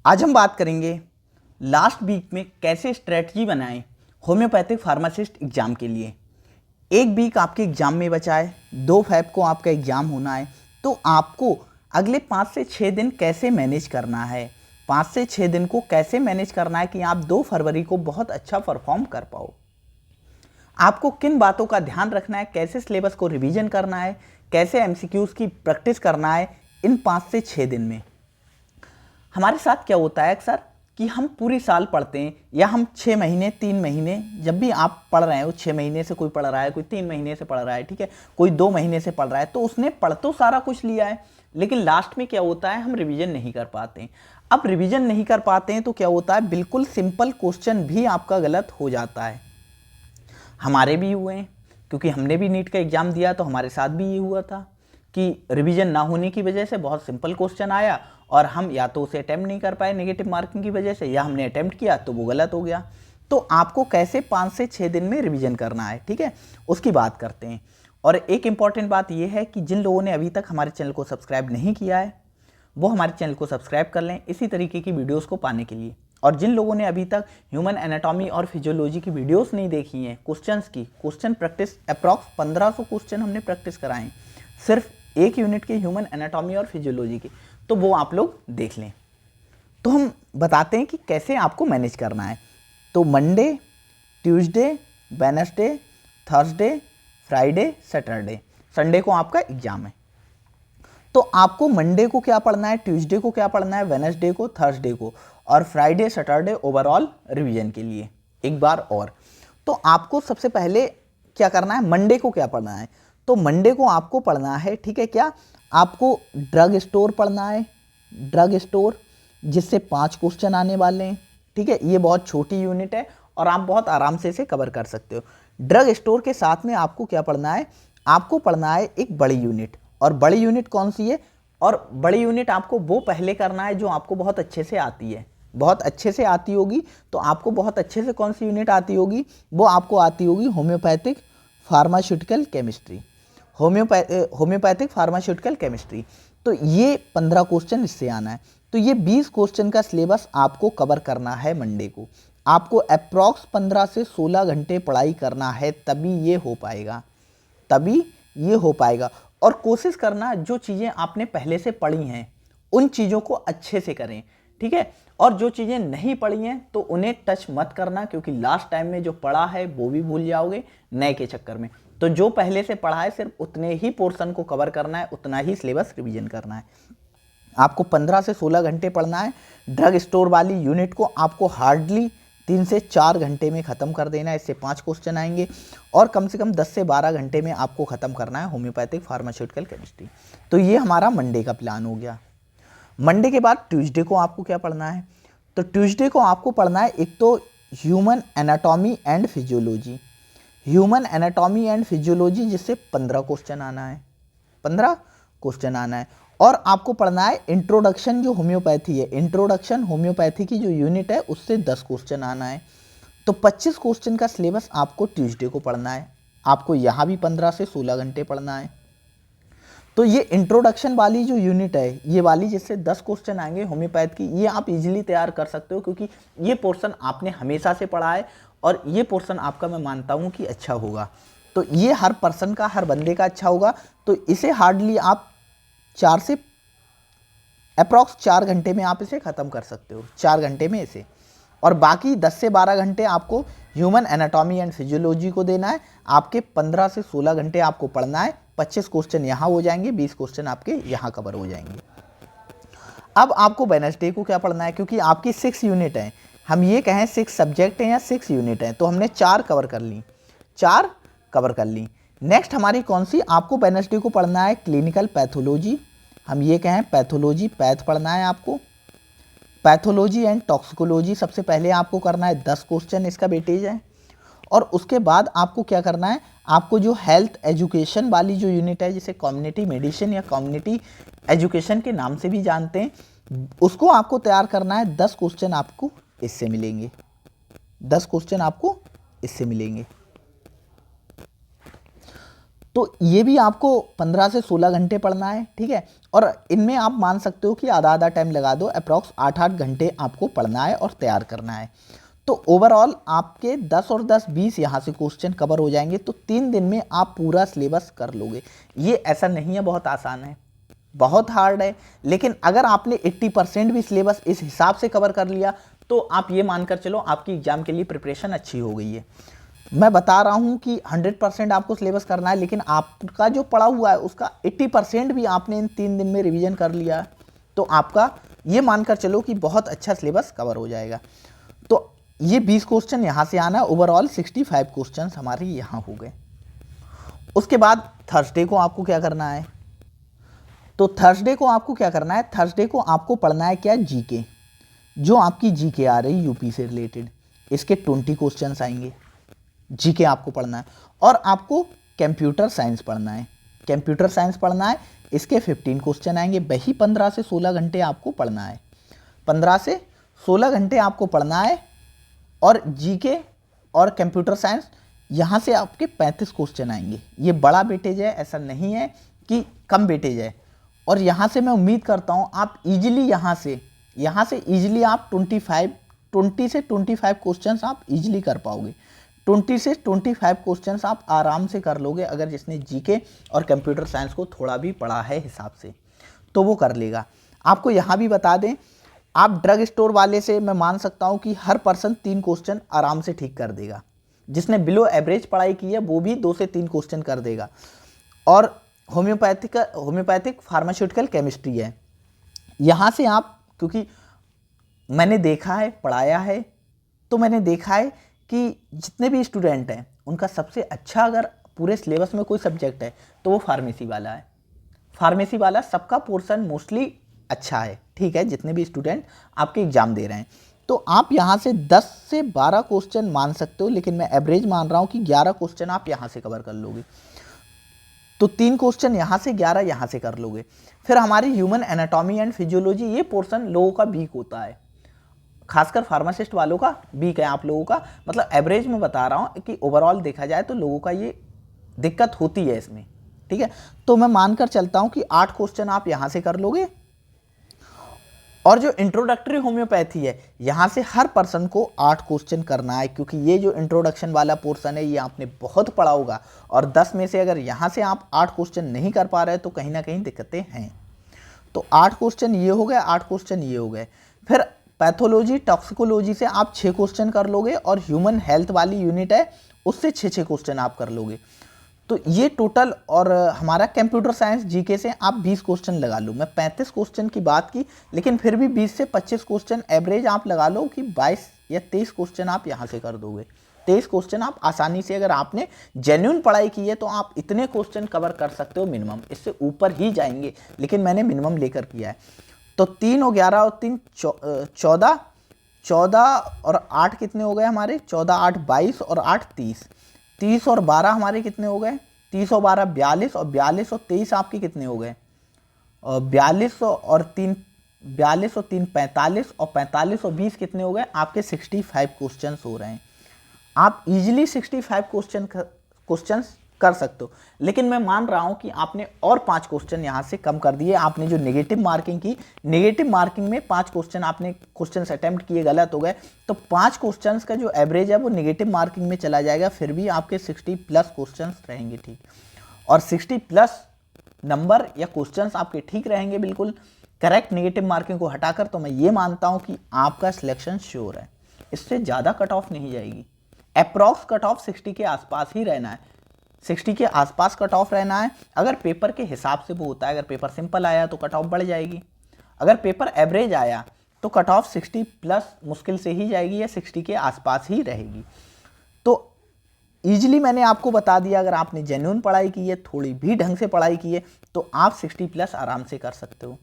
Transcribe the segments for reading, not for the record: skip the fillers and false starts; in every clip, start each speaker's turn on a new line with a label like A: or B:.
A: आज हम बात करेंगे लास्ट वीक में कैसे स्ट्रेटजी बनाएं होम्योपैथिक फार्मासिस्ट एग्ज़ाम के लिए। एक वीक आपके एग्ज़ाम में बचा है, 2 फ़रवरी को आपका एग्ज़ाम होना है, तो आपको अगले 5 से 6 दिन कैसे मैनेज करना है, 5 से 6 दिन को कैसे मैनेज करना है कि आप 2 फरवरी को बहुत अच्छा परफॉर्म कर पाओ। आपको किन बातों का ध्यान रखना है, कैसे सिलेबस को रिवीजन करना है, कैसे एमसीक्यूज़ की प्रैक्टिस करना है इन 5 से 6 दिन में। हमारे साथ क्या होता है अक्सर कि हम पूरी साल पढ़ते हैं या हम 6 महीने 3 महीने, जब भी आप पढ़ रहे हो 6 महीने से कोई पढ़ रहा है, कोई 3 महीने से पढ़ रहा है, ठीक है, कोई 2 महीने से पढ़ रहा है, तो उसने पढ़ तो सारा कुछ लिया है, लेकिन लास्ट में क्या होता है हम रिवीजन नहीं कर पाते हैं। अब रिवीजन नहीं कर पाते हैं तो क्या होता है, बिल्कुल सिंपल क्वेश्चन भी आपका गलत हो जाता है। हमारे भी हुए हैं, क्योंकि हमने भी नीट का एग्ज़ाम दिया तो हमारे साथ भी ये हुआ था कि रिवीजन ना होने की वजह से बहुत सिंपल क्वेश्चन आया और हम या तो उसे अटैम्प्ट नहीं कर पाए नेगेटिव मार्किंग की वजह से, या हमने अटैम्प्ट किया तो वो गलत हो गया। तो आपको कैसे 5 से 6 दिन में रिवीजन करना है, ठीक है, उसकी बात करते हैं। और एक इम्पॉर्टेंट बात यह है कि जिन लोगों ने अभी तक हमारे चैनल को सब्सक्राइब नहीं किया है वो हमारे चैनल को सब्सक्राइब कर लें इसी तरीके की वीडियोस को पाने के लिए। और जिन लोगों ने अभी तक ह्यूमन एनाटॉमी और फिजियोलॉजी की वीडियोस नहीं देखी हैं, क्वेश्चन प्रैक्टिस अप्रॉक्स 1500 क्वेश्चन हमने प्रैक्टिस कराए हैं सिर्फ एक यूनिट के ह्यूमन एनाटॉमी और फिजियोलॉजी के, तो वो आप लोग देख लें। तो हम बताते हैं कि कैसे आपको मैनेज करना है। तो Monday, Tuesday, Wednesday, Thursday, Friday, Saturday, Sunday को आपका एग्जाम है। तो आपको मंडे को क्या पढ़ना है, ट्यूसडे को क्या पढ़ना है, वेडनेसडे को, थर्सडे को और फ्राइडे सैटरडे ओवरऑल रिवीजन के लिए एक बार और। तो आपको सबसे पहले क्या करना है, मंडे को क्या पढ़ना है, तो मंडे को आपको पढ़ना है, ठीक है, क्या आपको ड्रग स्टोर पढ़ना है, ड्रग स्टोर जिससे 5 क्वेश्चन आने वाले हैं, ठीक है, ये बहुत छोटी यूनिट है और आप बहुत आराम से इसे कवर कर सकते हो। ड्रग स्टोर के साथ में आपको क्या पढ़ना है, आपको पढ़ना है एक बड़ी यूनिट। और बड़ी यूनिट कौन सी है, और बड़ी यूनिट आपको वो पहले करना है जो आपको बहुत अच्छे से आती है, बहुत अच्छे से आती होगी। तो आपको बहुत अच्छे से कौन सी यूनिट आती होगी, वो आपको आती होगी homeopathic pharmaceutical chemistry, homeopathic pharmaceutical chemistry. तो ये 15 क्वेश्चन इससे आना है। तो ये 20 क्वेश्चन का सिलेबस आपको कवर करना है मंडे को। आपको अप्रॉक्स 15 से 16 घंटे पढ़ाई करना है, तभी ये हो पाएगा, तभी ये हो पाएगा। और कोशिश करना जो चीज़ें आपने पहले से पढ़ी हैं उन चीज़ों को अच्छे से करें, ठीक है, और जो चीज़ें नहीं पढ़ी हैं तो उन्हें टच मत करना, क्योंकि लास्ट टाइम में जो पढ़ा है वो भी भूल जाओगे नए के चक्कर में। तो जो पहले से पढ़ा है सिर्फ उतने ही पोर्शन को कवर करना है, उतना ही सिलेबस रिवीजन करना है। आपको 15 से 16 घंटे पढ़ना है। ड्रग स्टोर वाली यूनिट को आपको हार्डली 3 से 4 घंटे में ख़त्म कर देना है, इससे 5 क्वेश्चन आएंगे। और कम से कम 10 से 12 घंटे में आपको ख़त्म करना है होम्योपैथिक फार्मास्यूटिकल केमिस्ट्री। तो ये हमारा मंडे का प्लान हो गया। मंडे के बाद ट्यूसडे को आपको क्या पढ़ना है, तो ट्यूसडे को आपको पढ़ना है एक तो human anatomy and physiology, human anatomy and physiology जिससे 15 क्वेश्चन आना है, 15 क्वेश्चन आना है। और आपको पढ़ना है इंट्रोडक्शन, जो होम्योपैथी है, इंट्रोडक्शन होम्योपैथी की जो यूनिट है उससे 10 क्वेश्चन आना है। तो 25 क्वेश्चन का सिलेबस आपको ट्यूसडे को पढ़ना है। आपको यहाँ भी 15 से 16 घंटे पढ़ना है। तो ये इंट्रोडक्शन वाली जो यूनिट है, ये वाली जिससे 10 क्वेश्चन आएंगे होम्योपैथ की, ये आप इजीली तैयार कर सकते हो, क्योंकि ये पोर्शन आपने हमेशा से पढ़ा है और ये पोर्शन आपका मैं मानता हूँ कि अच्छा होगा। तो ये हर पर्सन का, हर बंदे का अच्छा होगा। तो इसे हार्डली आप 4 से अप्रॉक्स 4 घंटे में आप इसे ख़त्म कर सकते हो, 4 घंटे में इसे। और बाकी 10 से 12 घंटे आपको ह्यूमन एनाटॉमी एंड फिजियोलॉजी को देना है। आपके 15 से 16 घंटे आपको पढ़ना है। 25 क्वेश्चन यहाँ हो जाएंगे, 20 क्वेश्चन आपके यहाँ कवर हो जाएंगे। अब आपको वेडनेसडे को क्या पढ़ना है, क्योंकि आपकी 6 यूनिट हैं, हम ये कहें 6 सब्जेक्ट हैं या 6 यूनिट हैं, तो हमने 4 कवर कर ली, 4 कवर कर ली। नेक्स्ट हमारी कौन सी, आपको वेडनेसडे को पढ़ना है क्लिनिकल पैथोलॉजी, हम ये कहें पैथोलॉजी, पैथ पढ़ना है आपको। पैथोलॉजी एंड टॉक्सिकोलॉजी सबसे पहले आपको करना है, 10 क्वेश्चन इसका वेटेज है। और उसके बाद आपको क्या करना है, आपको जो हेल्थ एजुकेशन वाली जो यूनिट है, जिसे कम्युनिटी मेडिसिन या कम्युनिटी एजुकेशन के नाम से भी जानते हैं, उसको आपको तैयार करना है। 10 क्वेश्चन आपको इससे मिलेंगे, 10 क्वेश्चन आपको इससे मिलेंगे। तो ये भी आपको 15 से 16 घंटे पढ़ना है, ठीक है। और इनमें आप मान सकते हो कि आधा आधा टाइम लगा दो, अप्रॉक्स 8-8 घंटे आपको पढ़ना है और तैयार करना है। तो ओवरऑल आपके 10 और 10 20 यहाँ से क्वेश्चन कवर हो जाएंगे। तो 3 दिन में आप पूरा सिलेबस कर लोगे। ये ऐसा नहीं है बहुत आसान है, बहुत हार्ड है, लेकिन अगर आपने 80% भी सिलेबस इस हिसाब से कवर कर लिया तो आप ये मानकर चलो आपकी एग्जाम के लिए प्रिपरेशन अच्छी हो गई है। मैं बता रहा हूँ कि 100% आपको सिलेबस करना है, लेकिन आपका जो पढ़ा हुआ है उसका 80% भी आपने इन 3 दिन में रिवीजन कर लिया तो आपका ये मानकर चलो कि बहुत अच्छा सिलेबस कवर हो जाएगा। तो ये 20 क्वेश्चन यहाँ से आना, ओवरऑल 65 क्वेश्चन हमारे यहाँ हो गए। उसके बाद थर्सडे को आपको क्या करना है? तो थर्सडे को आपको क्या करना है? थर्सडे को आपको पढ़ना है क्या? जीके। जो आपकी जीके आ रही यूपी से रिलेटेड, इसके 20 क्वेश्चंस आएंगे, जीके आपको पढ़ना है। और आपको कंप्यूटर साइंस पढ़ना है, कंप्यूटर साइंस पढ़ना है, इसके 15 क्वेश्चन आएंगे। वही 15 से 16 घंटे आपको पढ़ना है, 15 से 16 घंटे आपको पढ़ना है। और जीके और कंप्यूटर साइंस यहाँ से आपके 35 क्वेश्चन आएंगे। ये बड़ा वेटेज है, ऐसा नहीं है कि कम वेटेज है। और यहाँ से मैं उम्मीद करता हूँ आप इजीली यहाँ से इजीली आप 20 से 25 क्वेश्चंस आप इजीली कर पाओगे। 20 से 25 क्वेश्चंस आप आराम से कर लोगे अगर जिसने जीके और कंप्यूटर साइंस को थोड़ा भी पढ़ा है हिसाब से, तो वो कर लेगा। आपको यहाँ भी बता दें, आप ड्रग स्टोर वाले से मैं मान सकता हूँ कि हर पर्सन 3 क्वेश्चन आराम से ठीक कर देगा। जिसने बिलो एवरेज पढ़ाई की है वो भी 2 से 3 क्वेश्चन कर देगा। और होम्योपैथिक फार्मास्यूटिकल केमिस्ट्री है, यहाँ से आप, क्योंकि मैंने देखा है, पढ़ाया है, तो मैंने देखा है कि जितने भी स्टूडेंट हैं उनका सबसे अच्छा अगर पूरे सिलेबस में कोई सब्जेक्ट है तो वो फार्मेसी वाला है। फार्मेसी वाला सबका पोर्शन मोस्टली अच्छा है, ठीक है, जितने भी स्टूडेंट आपके एग्जाम दे रहे हैं। तो आप यहाँ से 10 से 12 क्वेश्चन मान सकते हो, लेकिन मैं एवरेज मान रहा हूँ कि 11 क्वेश्चन आप यहाँ से कवर कर लोगे। तो 3 क्वेश्चन यहाँ से, 11 यहाँ से कर लोगे। फिर हमारी ह्यूमन एनाटॉमी एंड फिजियोलॉजी, ये पोर्शन लोगों का वीक होता है, खासकर फार्मासिस्ट वालों का वीक है। आप लोगों का मतलब एवरेज में बता रहा हूँ कि ओवरऑल देखा जाए तो लोगों का ये दिक्कत होती है इसमें, ठीक है। तो मैं मानकर चलता हूँ कि 8 क्वेश्चन आप यहाँ से कर लोगे। और जो इंट्रोडक्टरी होम्योपैथी है, यहाँ से हर पर्सन को 8 क्वेश्चन करना है, क्योंकि ये जो इंट्रोडक्शन वाला पोर्शन है ये आपने बहुत पढ़ा होगा। और 10 में से अगर यहाँ से आप 8 क्वेश्चन नहीं कर पा रहे तो कहीं ना कहीं दिक्कतें हैं। तो 8 क्वेश्चन ये हो गए, 8 क्वेश्चन ये हो गए। फिर पैथोलॉजी टॉक्सिकोलॉजी से आप 6 क्वेश्चन कर लोगे, और ह्यूमन हेल्थ वाली यूनिट है उससे 6 क्वेश्चन आप कर लोगे। तो ये टोटल, और हमारा कंप्यूटर साइंस जीके से आप 20 क्वेश्चन लगा लो। मैं 35 क्वेश्चन की बात की, लेकिन फिर भी 20 से 25 क्वेश्चन एवरेज आप लगा लो कि 22 या 23 क्वेश्चन आप यहाँ से कर दोगे। 23 क्वेश्चन आप आसानी से, अगर आपने जेन्युइन पढ़ाई की है तो आप इतने क्वेश्चन कवर कर सकते हो मिनिमम, इससे ऊपर ही जाएंगे, लेकिन मैंने मिनिमम लेकर किया है। तो 3 और 11 और 3 14, 14 और 8 कितने हो गए हमारे? 14 8 22 और 8 30। 30 और 12 हमारे कितने हो गए? 30 और 12 42, और 42 और 23 आपके कितने हो गए? और 42 और 3 45, और 45 और 20 कितने हो गए? आपके 65 क्वेश्चंस हो रहे हैं। आप इजीली 65 क्वेश्चंस कर सकते हो। लेकिन मैं मान रहा हूं कि आपने और 5 क्वेश्चन यहां से कम कर दिए। आपने जो नेगेटिव मार्किंग की, नेगेटिव मार्किंग में 5 क्वेश्चन आपने क्वेश्चंस अटेम्प्ट किए, गलत हो गए, तो 5 क्वेश्चंस का जो एवरेज है वो नेगेटिव मार्किंग में चला जाएगा। फिर भी आपके 60+ क्वेश्चंस रहेंगे, ठीक। और 60+ नंबर या क्वेश्चंस आपके ठीक रहेंगे बिल्कुल करेक्ट, नेगेटिव मार्किंग को हटाकर। तो मैं ये मानता हूं कि आपका सिलेक्शन श्योर है। इससे ज़्यादा कट ऑफ नहीं जाएगी। अप्रॉक्स कट ऑफ 60 के आसपास ही रहना है, 60 के आसपास कट ऑफ रहना है। अगर पेपर के हिसाब से वो होता है, अगर पेपर सिंपल आया तो कट ऑफ बढ़ जाएगी, अगर पेपर एवरेज आया तो कट ऑफ 60+ मुश्किल से ही जाएगी, या 60 के आसपास ही रहेगी। तो ईजिली मैंने आपको बता दिया, अगर आपने जेन्युइन पढ़ाई की है, थोड़ी भी ढंग से पढ़ाई की है, तो आप 60+ आराम से कर सकते हो।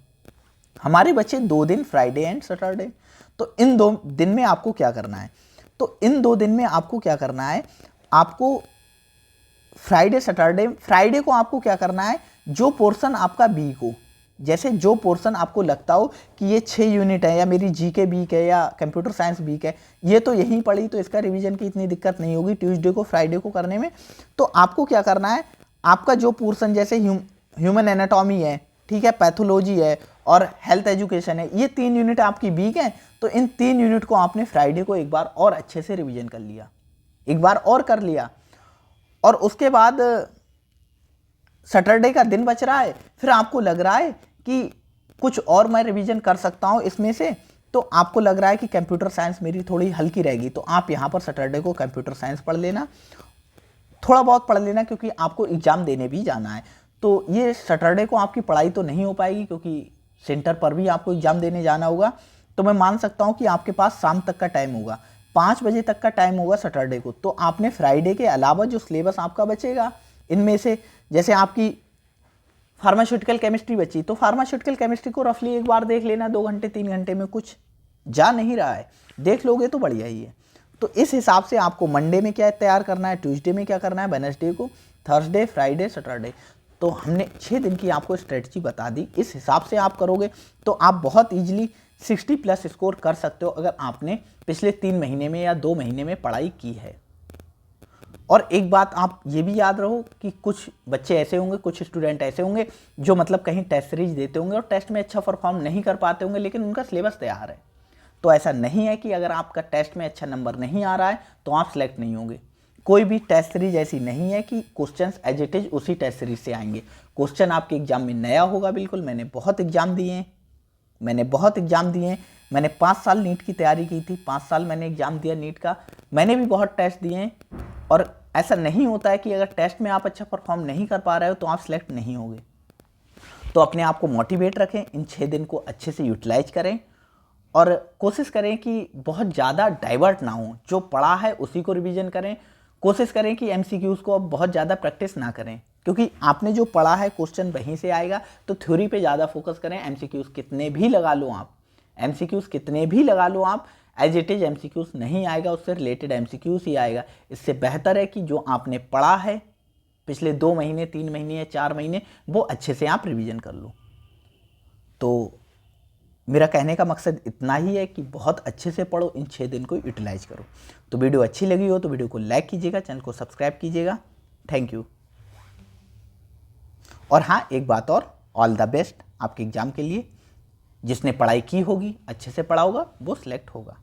A: हमारे बच्चे 2 दिन, फ्राइडे एंड सैटरडे, तो इन 2 दिन में आपको क्या करना है? तो इन 2 दिन में आपको क्या करना है? आपको फ्राइडे सैटरडे, फ्राइडे को आपको क्या करना है? जो पोर्शन आपका वीक हो, जैसे जो पोर्शन आपको लगता हो कि ये 6 यूनिट है, या मेरी जीके वीक है, या कंप्यूटर साइंस वीक है, ये तो यहीं पढ़ी तो इसका रिवीजन की इतनी दिक्कत नहीं होगी ट्यूसडे को फ्राइडे को करने में। तो आपको क्या करना है? आपका जो पोर्शन जैसे ह्यूमन एनाटॉमी है, ठीक है, पैथोलॉजी है और हेल्थ एजुकेशन है, ये 3 यूनिट आपकी वीक हैं, तो इन 3 यूनिट को आपने फ्राइडे को एक बार और अच्छे से रिवीजन कर लिया, एक बार और कर लिया, और उसके बाद सैटरडे का दिन बच रहा है, फिर आपको लग रहा है कि कुछ और मैं रिवीजन कर सकता हूँ इसमें से, तो आपको लग रहा है कि कंप्यूटर साइंस मेरी थोड़ी हल्की रहेगी, तो आप यहाँ पर सैटरडे को कंप्यूटर साइंस पढ़ लेना, थोड़ा बहुत पढ़ लेना, क्योंकि आपको एग्ज़ाम देने भी जाना है। तो ये सैटरडे को आपकी पढ़ाई तो नहीं हो पाएगी, क्योंकि सेंटर पर भी आपको एग्ज़ाम देने जाना होगा। तो मैं मान सकता हूँ कि आपके पास शाम तक का टाइम होगा, 5 बजे तक का टाइम होगा सैटरडे को। तो आपने फ्राइडे के अलावा जो सिलेबस आपका बचेगा, इनमें से जैसे आपकी फार्मास्यूटिकल केमिस्ट्री बची, तो फार्मास्यूटिकल केमिस्ट्री को रफली एक बार देख लेना, 2 घंटे 3 घंटे में कुछ जा नहीं रहा है, देख लोगे तो बढ़िया ही है। तो इस हिसाब से आपको मंडे में क्या तैयार करना है, ट्यूसडे में क्या करना है, वेडनेसडे को, थर्सडे, फ्राइडे, सैटरडे। तो हमने 6 दिन की आपको स्ट्रेटजी बता दी। इस हिसाब से आप करोगे तो आप बहुत ईजिली 60+ स्कोर कर सकते हो, अगर आपने पिछले 3 महीने में या 2 महीने में पढ़ाई की है। और एक बात आप ये भी याद रहो कि कुछ बच्चे ऐसे होंगे, कुछ स्टूडेंट ऐसे होंगे जो मतलब कहीं टेस्ट सीरीज देते होंगे और टेस्ट में अच्छा परफॉर्म नहीं कर पाते होंगे, लेकिन उनका सिलेबस तैयार है। तो ऐसा नहीं है कि अगर आपका टेस्ट में अच्छा नंबर नहीं आ रहा है तो आप सिलेक्ट नहीं होंगे। कोई भी टेस्ट सीरीज ऐसी नहीं है कि क्वेश्चंस एज इट इज उसी टेस्ट सीरीज से आएंगे। क्वेश्चन आपके एग्जाम में नया होगा बिल्कुल। मैंने बहुत एग्जाम दिए हैं, मैंने 5 साल नीट की तैयारी की थी, 5 साल मैंने एग्जाम दिया नीट का, मैंने भी बहुत टेस्ट दिए हैं। और ऐसा नहीं होता है कि अगर टेस्ट में आप अच्छा परफॉर्म नहीं कर पा रहे हो तो आप सिलेक्ट नहीं होगे। तो अपने आप को मोटिवेट रखें, इन 6 दिन को अच्छे से यूटिलाइज करें और कोशिश करें कि बहुत ज़्यादा डाइवर्ट ना हो, जो पढ़ा है उसी को रिवीजन करें। कोशिश करें कि एमसीक्यूज़ को अब बहुत ज़्यादा प्रैक्टिस ना करें, क्योंकि आपने जो पढ़ा है क्वेश्चन वहीं से आएगा। तो थ्योरी पे ज़्यादा फोकस करें। एमसीक्यूज़ कितने भी लगा लो आप, एज इट इज एमसीक्यूज़ नहीं आएगा, उससे रिलेटेड एमसीक्यूज़ ही आएगा। इससे बेहतर है कि जो आपने पढ़ा है पिछले 2 महीने, 3 महीने या 4 महीने, वो अच्छे से आप रिवीजन कर लो। तो मेरा कहने का मकसद इतना ही है कि बहुत अच्छे से पढ़ो, इन 6 दिन को यूटिलाइज करो। तो वीडियो अच्छी लगी हो तो वीडियो को लाइक कीजिएगा, चैनल को सब्सक्राइब कीजिएगा। Thank you. और हाँ, एक बात और, ऑल द बेस्ट आपके एग्ज़ाम के लिए। जिसने पढ़ाई की होगी, अच्छे से पढ़ा होगा, वो सिलेक्ट होगा।